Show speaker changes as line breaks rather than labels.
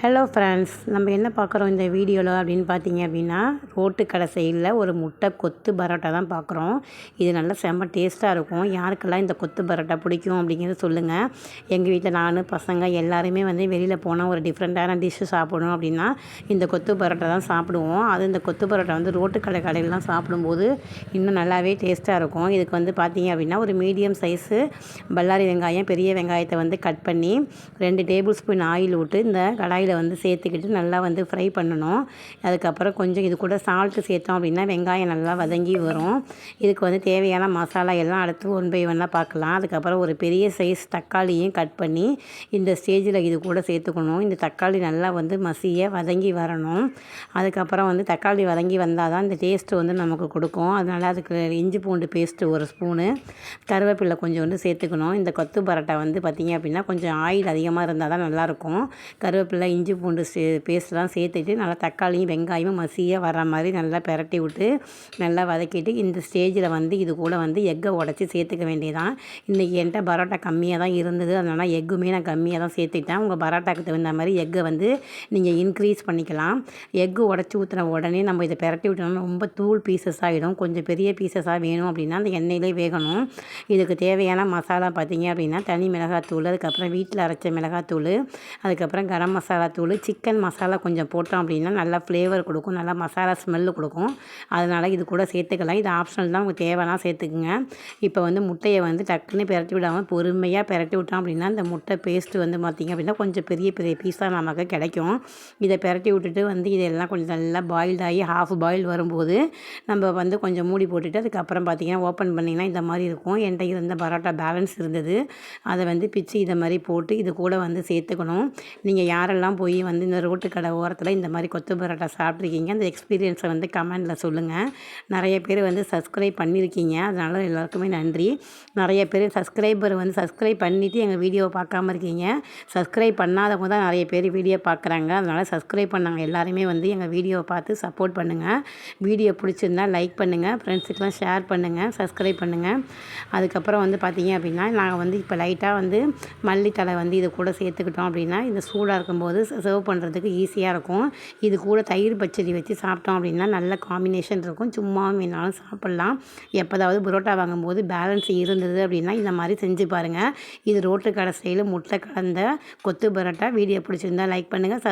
Hello friends, நம்ம என்ன பார்க்குறோம் இந்த வீடியோவில் அப்படின்னு பார்த்தீங்க அப்படின்னா, ரோட்டு கடை சைடில் ஒரு முட்டை கொத்து பரோட்டா தான் பார்க்குறோம். இது நல்லா செம்ம டேஸ்ட்டாக இருக்கும். யாருக்கெல்லாம் இந்த கொத்து பரோட்டா பிடிக்கும் அப்படிங்கிறத சொல்லுங்கள். எங்கள் வீட்டில் நான் பசங்க எல்லாருமே வந்து வெளியில் போனால் ஒரு டிஃப்ரெண்ட்டான டிஷ்ஷு சாப்பிடணும் அப்படின்னா இந்த கொத்து பரோட்டா தான் சாப்பிடுவோம். அது இந்த கொத்து பரோட்டா வந்து ரோட்டு கடையிலலாம் சாப்பிடும்போது இன்னும் நல்லாவே டேஸ்ட்டாக இருக்கும். இதுக்கு வந்து பார்த்தீங்க அப்படின்னா ஒரு மீடியம் சைஸு பல்லாரி வெங்காயம், பெரிய வெங்காயத்தை வந்து கட் பண்ணி 2 டேபிள் ஸ்பூன் ஆயில் விட்டு இந்த கடாயில் வந்து சேர்த்துக்கிட்டு நல்லா வந்து ஃப்ரை பண்ணணும். அதுக்கப்புறம் கொஞ்சம் இது கூட சால்ட்டு சேர்த்தோம் அப்படின்னா வெங்காயம் நல்லா வதங்கி வரும். இதுக்கு வந்து தேவையான மசாலா எல்லாம் அடுத்து ஒன் பை ஒன்னாக பார்க்கலாம். அதுக்கப்புறம் ஒரு பெரிய சைஸ் தக்காளியும் கட் பண்ணி இந்த ஸ்டேஜில் இது கூட சேர்த்துக்கணும். இந்த தக்காளி நல்லா வந்து மசிய வதங்கி வரணும். அதுக்கப்புறம் வந்து தக்காளி வதங்கி வந்தால் தான் இந்த டேஸ்ட்டு வந்து நமக்கு கொடுக்கும். அதனால் அதுக்கு இஞ்சி பூண்டு பேஸ்ட்டு ஒரு ஸ்பூனு, கருவேப்பிலை கொஞ்சோண்டு சேர்த்துக்கணும். இந்த கொத்து பரோட்டா வந்து பார்த்திங்க அப்படின்னா கொஞ்சம் ஆயில் அதிகமாக இருந்தால் தான் நல்லாயிருக்கும். கருவேப்பிலை, இஞ்சி பூண்டு பேஸ்ட்லாம் சேர்த்துட்டு நல்லா தக்காளியும் வெங்காயமும் மசிய வர மாதிரி நல்லா பிரட்டி விட்டு நல்லா வதக்கிட்டு இந்த ஸ்டேஜில் வந்து இது கூட வந்து எக்கை உடச்சி சேர்த்துக்க வேண்டியதான். இன்றைக்கி என்கிட்ட பரோட்டா கம்மியாக தான் இருந்தது, அதனால் எக்குமே நான் கம்மியாக தான் சேர்த்துக்கிட்டேன். உங்கள் பரோட்டாக்கு தகுந்த மாதிரி எக்கை வந்து நீங்கள் இன்க்ரீஸ் பண்ணிக்கலாம். எக்கு உடச்சி ஊற்றுன உடனே நம்ம இதை பிரட்டி விட்டோம்னா ரொம்ப தூள் பீசஸ் ஆகிடும். கொஞ்சம் பெரிய பீசஸாக வேணும் அப்படின்னா அந்த எண்ணெயிலே வேகணும். இதுக்கு தேவையான மசாலா பார்த்திங்க அப்படின்னா தனி மிளகாத்தூள், அதுக்கப்புறம் வீட்டில் அரைச்ச மிளகாத்தூள், அதுக்கப்புறம் கரம் மசாலா தூள், சிக்கன் மசாலா கொஞ்சம் போட்டோம் அப்படின்னா நல்லா ஃப்ளேவர் கொடுக்கும், நல்லா மசாலா ஸ்மெல்லு கொடுக்கும். அதனால் இது கூட சேர்த்துக்கலாம். இது ஆப்ஷனல் தான், உங்களுக்கு தேவைன்னா சேர்த்துக்குங்க. இப்போ வந்து முட்டையை வந்து டக்குன்னு பிரட்டி விடாமல் பொறுமையாக பிரட்டி விட்டோம் அப்படின்னா இந்த முட்டை பேஸ்ட்டு வந்து பார்த்திங்க அப்படின்னா கொஞ்சம் பெரிய பெரிய பீஸாக நமக்கு கிடைக்கும். இதை பிரட்டி விட்டுட்டு வந்து இதெல்லாம் கொஞ்சம் நல்லா பாயில்ட் ஆகி ஹாஃப் பாயில் வரும்போது நம்ம வந்து கொஞ்சம் மூடி போட்டுட்டு அதுக்கப்புறம் பார்த்திங்கன்னா ஓப்பன் பண்ணிங்கன்னா இந்த மாதிரி இருக்கும். என்கிட்ட இருந்த பரோட்டா பேலன்ஸ் இருந்தது, அதை வந்து பிச்சு இதை மாதிரி போட்டு இது கூட வந்து சேர்த்துக்கணும். நீங்கள் யாரெல்லாம் போய் வந்து இந்த ரோட்டு கடை ஓரத்தில் இந்த மாதிரி கொத்து பரோட்டா சாப்பிட்ருக்கீங்க, அந்த எக்ஸ்பீரியன்ஸை வந்து கமெண்டில் சொல்லுங்கள். நிறைய பேர் வந்து சப்ஸ்கிரைப் பண்ணியிருக்கீங்க, அதனால் எல்லாருக்குமே நன்றி. நிறைய பேர் சப்ஸ்கிரைபர் வந்து சப்ஸ்கிரைப் பண்ணிவிட்டு எங்கள் வீடியோவை பார்க்காம இருக்கீங்க. சப்ஸ்கிரைப் பண்ணாதவங்க தான் நிறைய பேர் வீடியோ பார்க்குறாங்க. அதனால் சப்ஸ்கிரைப் பண்ணாங்க எல்லாருமே வந்து எங்கள் வீடியோவை பார்த்து சப்போர்ட் பண்ணுங்கள். வீடியோ பிடிச்சிருந்தா லைக் பண்ணுங்கள், ஃப்ரெண்ட்ஸுக்கெலாம் ஷேர் பண்ணுங்கள், சப்ஸ்கிரைப் பண்ணுங்கள். அதுக்கப்புறம் வந்து பார்த்திங்க அப்படின்னா நாங்கள் வந்து இப்போ லைட்டாக வந்து மல்லித்தழை வந்து இது கூட சேர்த்துக்கிட்டோம் அப்படின்னா இந்த சூடாக இருக்கும்போது சர்வ் பண்ணுறதுக்கு ஈஸியாக இருக்கும். இது கூட தயிர் பச்சடி வச்சு சாப்பிட்டோம் அப்படின்னா நல்ல காம்பினேஷன் இருக்கும். சும்மாவும் வேணாலும் சாப்பிட்லாம். எப்போதாவது புரோட்டா வாங்கும்போது பேலன்ஸ் இருந்தது அப்படின்னா இந்த மாதிரி செஞ்சு பாருங்கள். இது ரோட்டு கடை ஸ்டைலில் முட்டை கலந்த கொத்து பரோட்டா. வீடியோ பிடிச்சிருந்தா லைக் பண்ணுங்கள்,